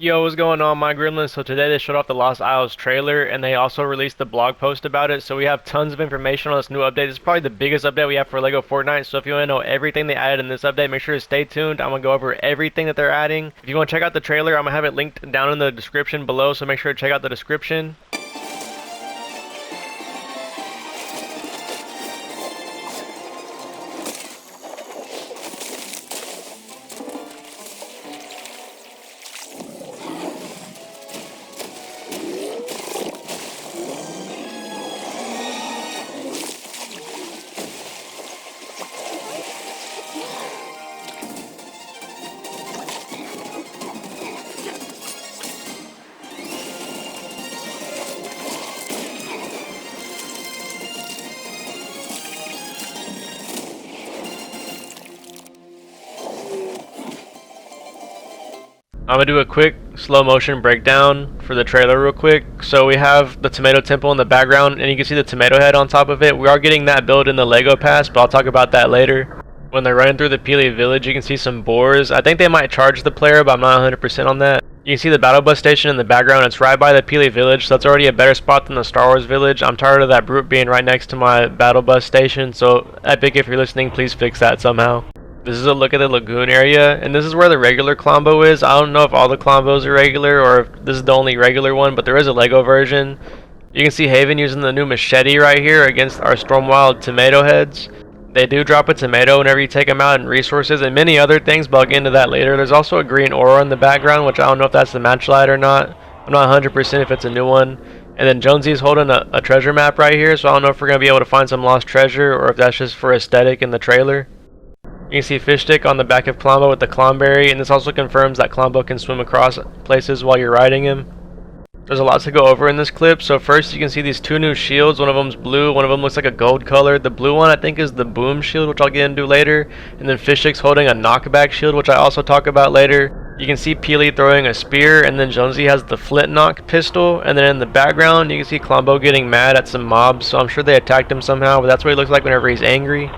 Yo, what's going on, my gremlins? So today they showed off the Lost Isles trailer, and they also released the blog post about it. So we have tons of information on this new update. It's probably the biggest update we have for LEGO Fortnite. So if you want to know everything they added in this update, make sure to stay tuned. I'm gonna go over everything that they're adding. If you want to check out the trailer, I'm gonna have it linked down in the description below. So make sure to check out the description. I'm gonna do a quick slow motion breakdown for the trailer real quick. So we have the tomato temple in the background, and you can see the tomato head on top of it. We are getting that build in the Lego Pass, but I'll talk about that later. When they're running through the Peely village, you can see some boars. I think they might charge the player, but I'm not 100% on that. You can see the battle bus station in the background. It's right by the Peely village, so that's already a better spot than the Star Wars village. I'm tired of that brute being right next to my battle bus station, so Epic, if you're listening, please fix that somehow. This is a look at the lagoon area, and this is where the regular Klombo is. I don't know if all the Klombos are regular or if this is the only regular one, but there is a Lego version. You can see Haven using the new machete right here against our Stormwild tomato heads. They do drop a tomato whenever you take them out, and resources and many other things, but I'll get into that later. There's also a green aura in the background, which I don't know if that's the match light or not. I'm not 100% if it's a new one. And then Jonesy's holding a treasure map right here, so I don't know if we're going to be able to find some lost treasure or if that's just for aesthetic in the trailer. You can see Fish Stick on the back of Klombo with the Klomberry, and this also confirms that Klombo can swim across places while you're riding him. There's a lot to go over in this clip. So first you can see these two new shields. One of them's blue, one of them looks like a gold color. The blue one I think is the boom shield, which I'll get into later. And then Fish Stick's holding a knockback shield, which I also talk about later. You can see Peely throwing a spear, and then Jonesy has the flint knock pistol. And then in the background you can see Klombo getting mad at some mobs, so I'm sure they attacked him somehow, but that's what he looks like whenever he's angry.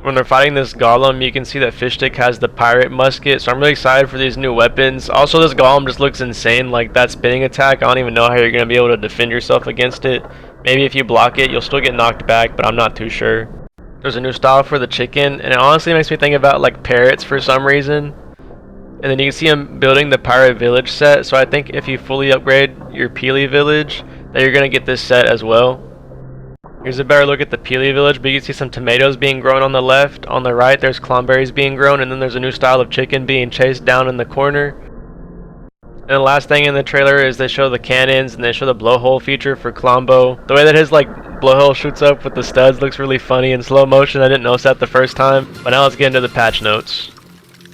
When they're fighting this golem, you can see that Fish Stick has the pirate musket, so I'm really excited for these new weapons. Also, this golem just looks insane, like that spinning attack. I don't even know how you're going to be able to defend yourself against it. Maybe if you block it, you'll still get knocked back, but I'm not too sure. There's a new style for the chicken, and it honestly makes me think about like parrots for some reason. And then you can see him building the pirate village set, so I think if you fully upgrade your Peely village, that you're going to get this set as well. Here's a better look at the Peely village, but you can see some tomatoes being grown on the left. On the right, there's clomberries being grown, and then there's a new style of chicken being chased down in the corner. And the last thing in the trailer is they show the cannons, and they show the blowhole feature for Klombo. The way that his like blowhole shoots up with the studs looks really funny in slow motion. I didn't notice that the first time, but now let's get into the patch notes.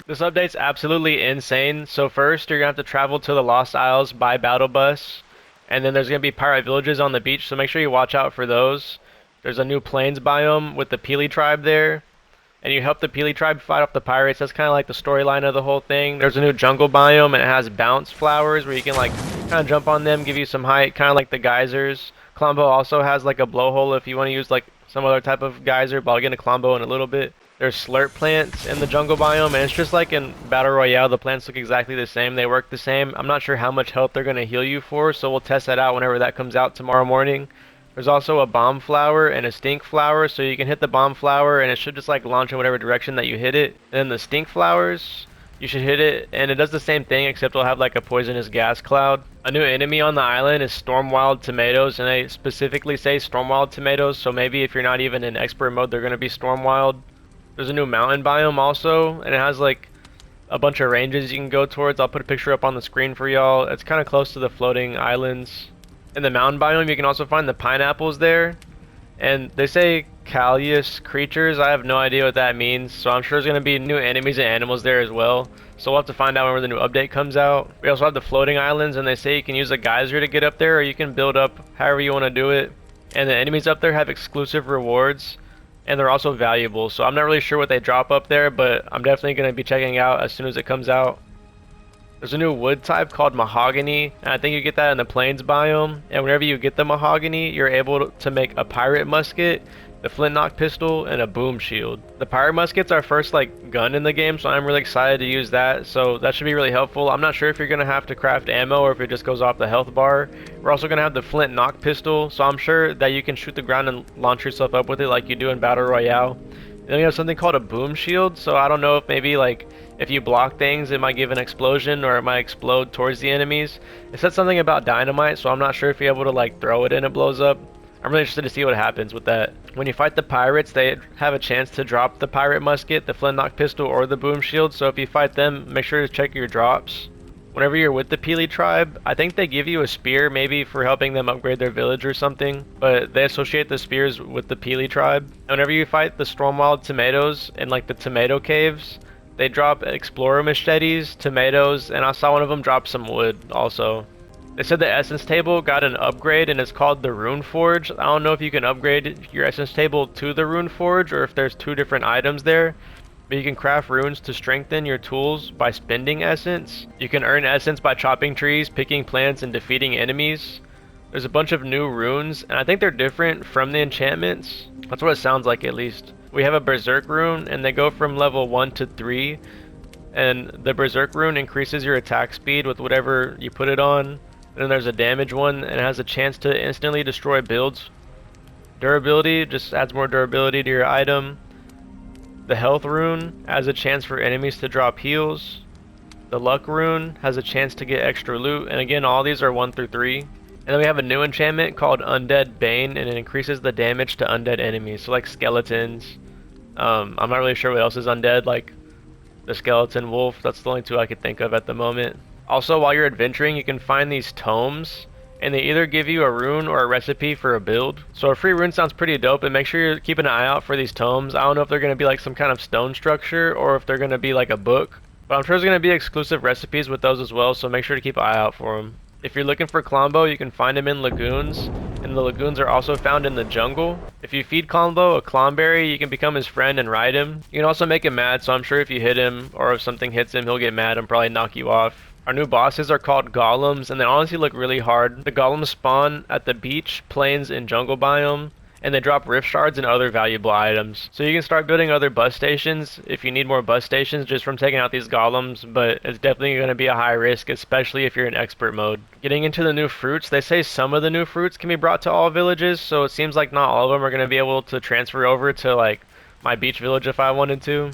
This update's absolutely insane. So first, you're going to have to travel to the Lost Isles by battle bus. And then there's going to be pirate villages on the beach, so make sure you watch out for those. There's a new plains biome with the Peely tribe there. And you help the Peely tribe fight off the pirates. That's kind of like the storyline of the whole thing. There's a new jungle biome, and it has bounce flowers where you can like kind of jump on them, give you some height, kind of like the geysers. Klombo also has like a blowhole if you want to use like some other type of geyser, but I'll get into Klombo in a little bit. There's slurp plants in the jungle biome, and it's just like in Battle Royale, the plants look exactly the same. They work the same. I'm not sure how much health they're going to heal you for, so we'll test that out whenever that comes out tomorrow morning. There's also a bomb flower and a stink flower, so you can hit the bomb flower and it should just like launch in whatever direction that you hit it. And then the stink flowers, you should hit it and it does the same thing, except it'll have like a poisonous gas cloud. A new enemy on the island is Stormwild tomatoes, and they specifically say Stormwild tomatoes, so maybe if you're not even in expert mode, they're going to be Stormwild. There's a new mountain biome also, and it has like a bunch of ranges you can go towards. I'll put a picture up on the screen for y'all. It's kind of close to the floating islands. In the mountain biome, you can also find the pineapples there. And they say Callius creatures. I have no idea what that means, so I'm sure there's going to be new enemies and animals there as well. So we'll have to find out whenever the new update comes out. We also have the floating islands, and they say you can use a geyser to get up there, or you can build up however you want to do it. And the enemies up there have exclusive rewards, and they're also valuable. So I'm not really sure what they drop up there, but I'm definitely going to be checking out as soon as it comes out. There's a new wood type called mahogany, and I think you get that in the plains biome. And whenever you get the mahogany, you're able to make a pirate musket. the flintlock pistol, and a boom shield. The pirate musket's our first like gun in the game, so I'm really excited to use that. So that should be really helpful. I'm not sure if you're gonna have to craft ammo or if it just goes off the health bar. We're also gonna have the flintlock pistol, so I'm sure that you can shoot the ground and launch yourself up with it like you do in Battle Royale. Then we have something called a boom shield, so I don't know if maybe like if you block things it might give an explosion or it might explode towards the enemies. It said something about dynamite, so I'm not sure if you're able to like throw it and it blows up. I'm really interested to see what happens with that. When you fight the pirates, they have a chance to drop the pirate musket, the flintlock pistol, or the boom shield, so if you fight them, make sure to check your drops. Whenever you're with the Peely tribe, I think they give you a spear, maybe for helping them upgrade their village or something, but they associate the spears with the Peely tribe. And whenever you fight the Stormwild tomatoes in like the tomato caves, they drop explorer machetes, tomatoes, and I saw one of them drop some wood also. They said the essence table got an upgrade and it's called the Rune Forge. I don't know if you can upgrade your essence table to the Rune Forge or if there's two different items there. But you can craft runes to strengthen your tools by spending essence. You can earn essence by chopping trees, picking plants, and defeating enemies. There's a bunch of new runes, and I think they're different from the enchantments. That's what it sounds like at least. We have a Berserk rune, and they go from level 1 to 3. And the Berserk rune increases your attack speed with whatever you put it on. Then there's a damage one, and it has a chance to instantly destroy builds. Durability just adds more durability to your item. The health rune has a chance for enemies to drop heals. The luck rune has a chance to get extra loot, and again all these are 1 through 3. And then we have a new enchantment called Undead Bane, and it increases the damage to undead enemies, so like skeletons. I'm not really sure what else is undead, like the skeleton wolf. That's the only two I could think of at the moment. Also, while you're adventuring, you can find these tomes, and they either give you a rune or a recipe for a build. So a free rune sounds pretty dope, and make sure you're keeping an eye out for these tomes. I don't know if they're going to be like some kind of stone structure or if they're going to be like a book, but I'm sure there's going to be exclusive recipes with those as well, so make sure to keep an eye out for them. If you're looking for Klombo, you can find them in lagoons, and the lagoons are also found in the jungle. If you feed Klombo a Klomberry, you can become his friend and ride him. You can also make him mad, so I'm sure if you hit him or if something hits him, he'll get mad and probably knock you off. Our new bosses are called Golems, and they honestly look really hard. The Golems spawn at the beach, plains, and jungle biome, and they drop rift shards and other valuable items. So you can start building other bus stations if you need more bus stations just from taking out these Golems, but it's definitely going to be a high risk, especially if you're in expert mode. Getting into the new fruits, they say some of the new fruits can be brought to all villages, so it seems like not all of them are going to be able to transfer over to like my beach village if I wanted to.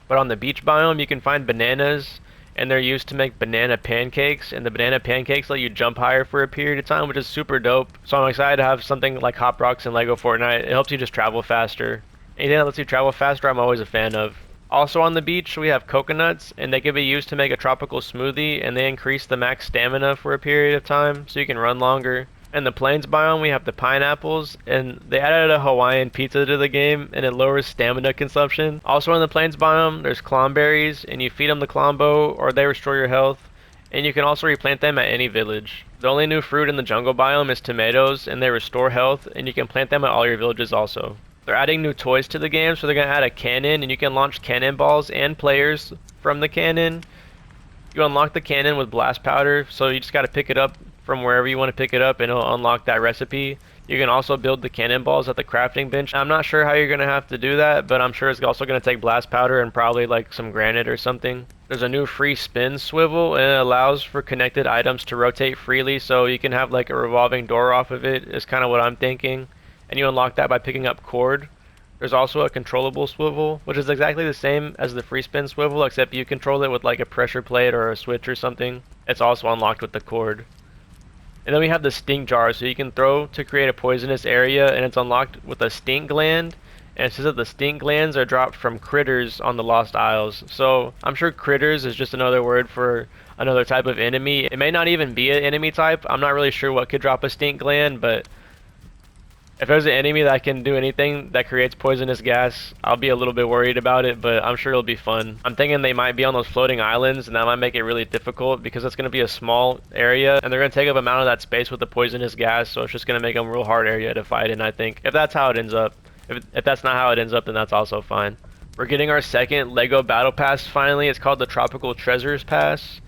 But on the beach biome, you can find bananas, and they're used to make banana pancakes, and the banana pancakes let you jump higher for a period of time, which is super dope. So I'm excited to have something like Hop Rocks and Lego Fortnite. It helps you just travel faster. Anything that lets you travel faster, I'm always a fan of. Also on the beach, we have coconuts, and they can be used to make a tropical smoothie, and they increase the max stamina for a period of time, so you can run longer. In the plains biome, we have the pineapples, and they added a Hawaiian pizza to the game, and it lowers stamina consumption. Also in the plains biome, there's clomberries, and you feed them the clombo, or they restore your health, and you can also replant them at any village. The only new fruit in the jungle biome is tomatoes, and they restore health, and you can plant them at all your villages also. They're adding new toys to the game, so they're going to add a cannon, and you can launch cannonballs and players from the cannon. You unlock the cannon with blast powder, so you just got to pick it up from wherever you want to pick it up, and it'll unlock that recipe. You can also build the cannonballs at the crafting bench. I'm not sure how you're going to have to do that, but I'm sure it's also going to take blast powder and probably like some granite or something. There's a new free spin swivel, and it allows for connected items to rotate freely, so you can have like a revolving door off of it, is kind of what I'm thinking. And you unlock that by picking up cord. There's also a controllable swivel, which is exactly the same as the free spin swivel, except you control it with like a pressure plate or a switch or something. It's also unlocked with the cord. And then we have the stink jar, so you can throw to create a poisonous area, and it's unlocked with a stink gland. And it says that the stink glands are dropped from critters on the Lost Isles. So I'm sure critters is just another word for another type of enemy. It may not even be an enemy type. I'm not really sure what could drop a stink gland, but if there's an enemy that can do anything that creates poisonous gas, I'll be a little bit worried about it, but I'm sure it'll be fun. I'm thinking they might be on those floating islands, and that might make it really difficult because it's going to be a small area, and they're going to take up amount of that space with the poisonous gas, so it's just going to make them a real hard area to fight in, I think. If that's how it ends up. If that's not how it ends up, then that's also fine. We're getting our second LEGO Battle Pass finally. It's called the Tropical Treasures Pass.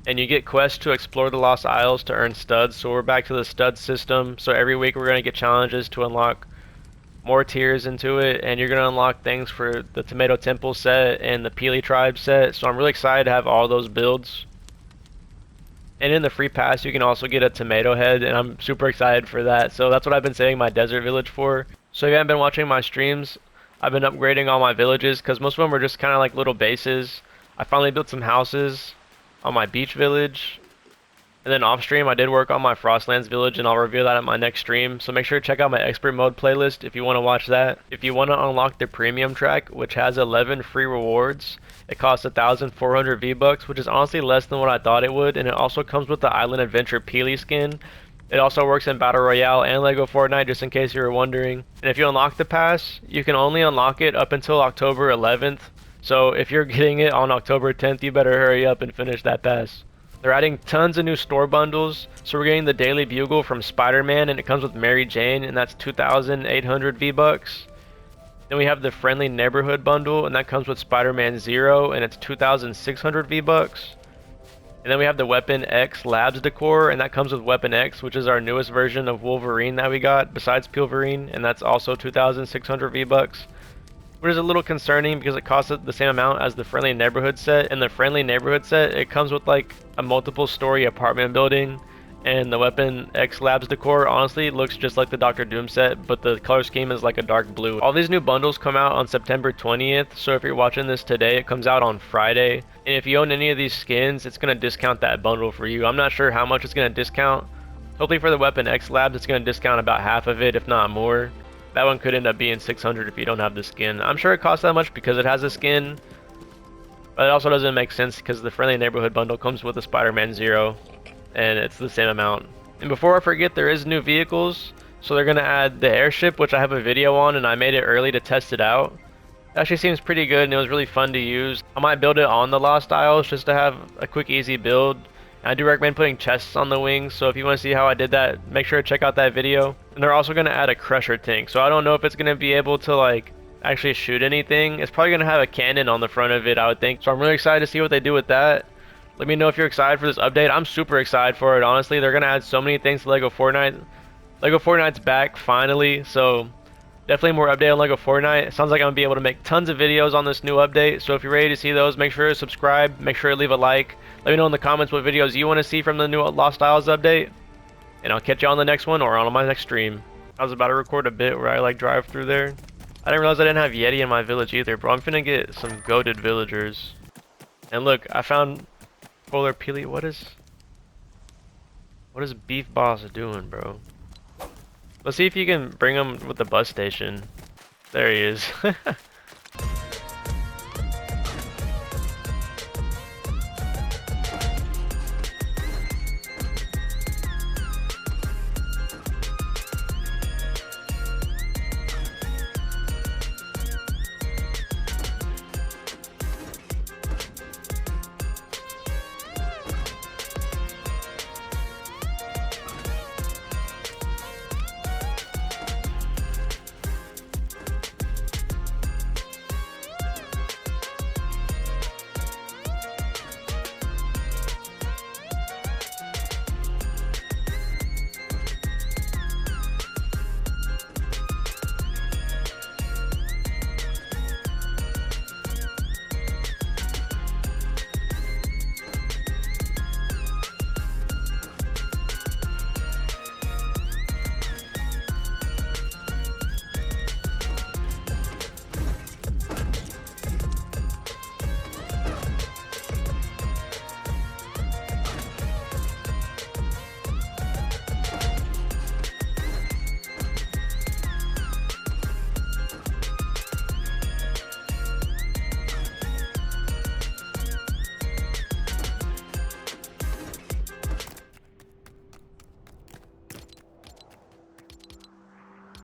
And you get quests to explore the Lost Isles to earn studs, so we're back to the stud system. So every week we're going to get challenges to unlock more tiers into it, and you're gonna unlock things for the Tomato Temple set and the Peely Tribe set. So I'm really excited to have all those builds. And in the free pass, you can also get a tomato head, and I'm super excited for that. So that's what I've been saving my desert village for. So if you haven't been watching my streams, I've been upgrading all my villages because most of them were just kind of like little bases. I finally built some houses on my beach village. And then off stream, I did work on my Frostlands village, and I'll reveal that at my next stream. So make sure to check out my expert mode playlist if you want to watch that. If you want to unlock the premium track, which has 11 free rewards, it costs 1,400 V-Bucks, which is honestly less than what I thought it would. And it also comes with the Island Adventure Peely skin. It also works in Battle Royale and Lego Fortnite, just in case you were wondering. And if you unlock the pass, you can only unlock it up until October 11th. So if you're getting it on October 10th, you better hurry up and finish that pass. They're adding tons of new store bundles, so we're getting the Daily Bugle from Spider-Man, and it comes with Mary Jane, and that's 2,800 V-Bucks. Then we have the Friendly Neighborhood bundle, and that comes with Spider-Man Zero, and it's 2,600 V-Bucks. And then we have the Weapon X Labs decor, and that comes with Weapon X, which is our newest version of Wolverine that we got, besides Wolverine, and that's also 2,600 V-Bucks. Which is a little concerning because it costs the same amount as the Friendly Neighborhood set. In the Friendly Neighborhood set, it comes with like a multiple story apartment building, and the Weapon X Labs decor honestly looks just like the Doctor Doom set, but the color scheme is like a dark blue. All these new bundles come out on September 20th, so if you're watching this today, it comes out on Friday. And if you own any of these skins, it's going to discount that bundle for you. I'm not sure how much it's going to discount. Hopefully for the Weapon X Labs, it's going to discount about half of it, if not more. That one could end up being 600 if you don't have the skin. I'm sure it costs that much because it has a skin, but it also doesn't make sense because the Friendly Neighborhood bundle comes with a Spider-Man Zero, and it's the same amount. And before I forget, there is new vehicles, so they're going to add the airship, which I have a video on, and I made it early to test it out. It actually seems pretty good, and it was really fun to use. I might build it on the Lost Isles just to have a quick, easy build. I do recommend putting chests on the wings, so if you want to see how I did that, make sure to check out that video. And they're also going to add a crusher tank, so I don't know if it's going to be able to like actually shoot anything. It's probably going to have a cannon on the front of it, I would think. So I'm really excited to see what they do with that. Let me know if you're excited for this update. I'm super excited for it, honestly. They're going to add so many things to Lego Fortnite. Lego Fortnite's back, finally, so definitely more update on Lego Fortnite. It sounds like I'm going to be able to make tons of videos on this new update, so if you're ready to see those, make sure to subscribe, make sure to leave a like. Let me know in the comments what videos you want to see from the new Lost Isles update, and I'll catch you on the next one or on my next stream. I was about to record a bit where I like drive through there. I didn't realize I didn't have Yeti in my village either, bro. I'm finna get some goated villagers. And look, I found Polar Peely. What is Beef Boss doing, bro? Let's see if you can bring him with the bus station. There he is.